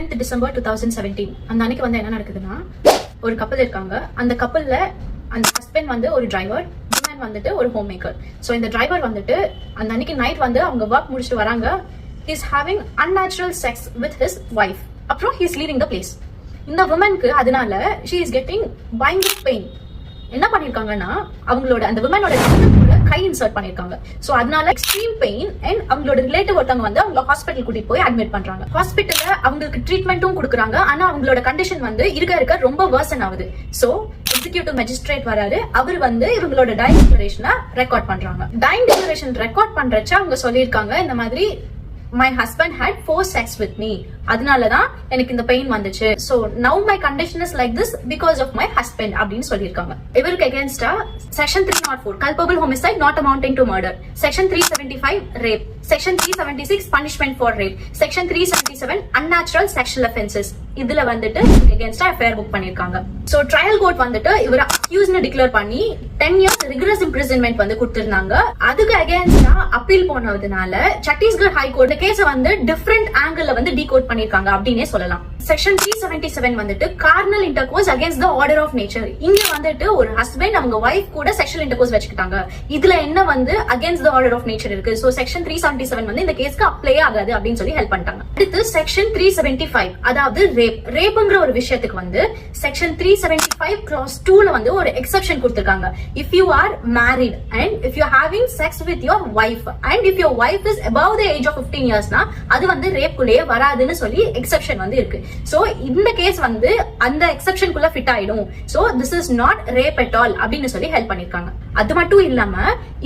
10th December 2017 அந்த அன்னைக்கு வந்து என்ன நடக்குதுன்னா, ஒரு கப்பல் இருக்காங்க. அந்த கப்பல்ல அந்த ஹஸ்பண்ட் வந்து ஒரு டிரைவர், விமன் வந்துட்டு ஒரு ஹோம் மேக்கர். ஸோ இந்த டிரைவர் வந்துட்டு அந்த அன்னைக்கு நைட் வந்து அவங்க ஒர்க் முடிச்சுட்டு வராங்க. He is having unnatural sex with his wife. அப்புறம் he is leaving the place. இந்த விமனுக்கு அதனால she is getting பயங்கர பெயின். என்ன பண்ணிருக்காங்கன்னா, அவங்களோட அந்த விமனோட கை இன்சர்ட் பண்ணிருக்காங்க. சோ அதனால எக்ஸ்ட்ரீம் பெயின் அண்ட் அவங்களோட ரிலேட்டிவ் ஒருத்தவங்க வந்து அவங்கள ஹாஸ்பிட்டல் கூட்டிட்டு போய் அட்மிட் பண்றாங்க. ஹாஸ்பிட்டல்ல அவங்களுக்கு ட்ரீட்மெண்ட்டும் கொடுக்குறாங்க. ஆனா அவங்களோட கண்டிஷன் வந்து இருக்க ரொம்ப வர்சன் ஆகுது. சோ எக்ஸிகியூட்டிவ் மேஜிஸ்ட்ரேட் வராரு. அவர் வந்து இவங்களோட டைங் டிக்ளரேஷனை ரெக்கார்ட் பண்றாங்க. டைங் டிக்ளரேஷன் ரெக்கார்ட் பண்றச்ச அவங்க சொல்லியிருக்காங்க, இந்த மாதிரி my husband had forced sex with me. அதனாலதான் எனக்கு இந்த பெயின் வந்துச்சு. So now my condition is like this because of my husband அப்படின்னு சொல்லியிருக்காங்க. இவருக்கு அகேன்ஸ்டா section 304 culpable homicide not amounting to murder, section 375 rape, section 376 punishment for rape, section 377 unnatural sexual offenses. இதுல வந்துட்டு அகேன்ஸ்டா எஃப்ஐஆர் புக் பண்ணிருக்காங்க. So trial court வந்துட்டு இவரை அக்யூஸ்ட்னு டிக்ளேர் பண்ணி 10 years rigorous imprisonment வந்து கொடுத்திருந்தாங்க. அதுக்கு அகேன்ஸ்டா அப்பீல் போனதுனால சத்தீஸ்கர் ஹைகோர்ட் கேஸ வந்து டிஃபரெண்ட் ஆங்கிள் வந்து டீகோட் பண்ணிருக்காங்க அப்படின்னே சொல்லலாம். செக்ஷன் 377 வந்துட்டு carnal intercourse against the order of nature. இங்க வந்துட்டு ஒரு ஹஸ்பண்ட் அவங்க வைஃப் கூட செக்ஷுவல் இன்டர்கோர்ஸ் வச்சுக்கிட்டாங்க. இதுல என்ன வந்து against the order of nature இருக்கு. சோ செக்ஷன் 377 வந்து இந்த கேஸ்க்கு அப்ளை ஆகாது அப்படின்னு சொல்லி ஹெல்ப் பண்ணிட்டாங்க. அடுத்து செக்ஷன் 375 அதாவது ரேப்ங்கிற ஒரு விஷயத்துக்கு வந்து செக்ஷன் 375 clause 2ல வந்து ஒரு எக்ஸெப்ஷன் கொடுத்திருக்காங்க. if you are married and if you are having sex with your wife and if your wife is above the age of 15 years னா அது வந்து ரேப்குள்ளே வராதுன்னு சொல்லி எக்ஸெப்ஷன் வந்து இருக்கு. சோ இந்த கேஸ் வந்து அந்த எக்ஸெப்ஷன் குள்ள ஃபிட் ஆயிடும். So this is not rape at all அப்படின்னு சொல்லி ஹெல்ப் பண்ணிருக்காங்க. அது மட்டும் இல்லாம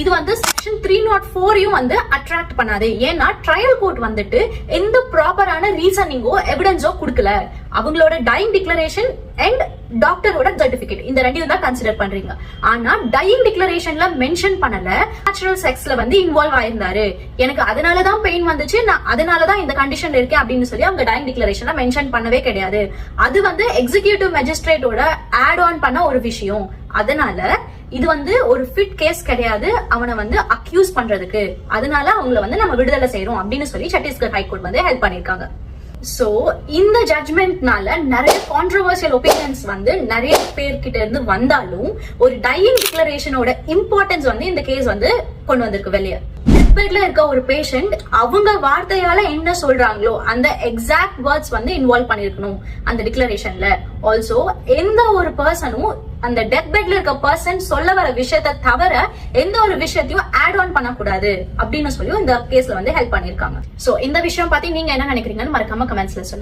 இது வந்து செக்ஷன் 304யும் வந்து அட்ராக்ட் பண்ணாது. ஏன்னா ட்ரையல் கோர்ட் வந்துட்டு எந்த ப்ராப்பரான ரீசனிங்கோ எவிடன்ஸோ கொடுக்கல. அவங்களோட டைங் டிக்ளரேஷன் அண்ட் டாக்டரோட சர்டிபிகேட் இந்த ரெண்டையும் தான் கன்சிடர் பண்றீங்க. ஆனா டையிங் டிக்ளரேஷன்ல மென்ஷன் பண்ணல நேச்சுரல் செக்ஸ்ல வந்து இன்வால்வ் ஆயிருந்தாரு, எனக்கு அதனாலதான் பெயின் வந்துச்சு, நான் அதனாலதான் இந்த கண்டிஷன்ல இருக்கேன் அப்படின்னு சொல்லி அவங்க டையிங் டிக்ளரேஷன்ல மென்ஷன் பண்ணவே கிடையாது. அது வந்து எக்ஸிகியூட்டிவ் மேஜிஸ்ட்ரேட்டோட ஆட் ஆன் பண்ண ஒரு விஷயம். அதனால இது வந்து ஒரு ஃபிட் கேஸ் கிடையாது அவனை வந்து அக்யூஸ் பண்றதுக்கு. அதனால அவங்கள வந்து நம்ம விடுதலை செய்யறோம் அப்படின்னு சொல்லி சத்தீஸ்கர் ஹைகோர்ட் வந்து ஹெல்ப் பண்ணிருக்காங்க. சோ இந்த ஜட்மெண்ட்னால நிறைய கான்ட்ரோவர்சியல் ஒப்பீனியன்ஸ் வந்து நிறைய பேர்கிட்ட இருந்து வந்தாலும் ஒரு டையிங் டிக்ளரேஷனோட இம்பார்ட்டன்ஸ் வந்து இந்த கேஸ் வந்து கொண்டு வந்திருக்கு வெளியே. பெட்ல இருக்க ஒரு பேஷண்ட் அவங்க வார்த்தையால என்ன சொல்றாங்களோ அந்த எக்ஸாக்ட் வேர்ட்ஸ் வந்து இன்வால்வ் பண்ணிருக்கணும் அந்த டிக்ளரேஷன்ல. ஆல்சோ எந்த ஒரு பர்சனும் அந்த டெத் பெட்ல இருக்க பர்சன் சொல்ல வர விஷயத்தை தவிர எந்த ஒரு விஷயத்தையும் ஆட் ஆன் பண்ணக்கூடாது அப்படின்னு சொல்லி இந்த கேஸ்ல வந்து ஹெல்ப் பண்ணிருக்காங்க. சோ இந்த விஷயம் பத்தி நீங்க என்ன நினைக்கிறீங்கன்னு மறக்காம கமெண்ட்ஸ்ல சொல்லுங்க.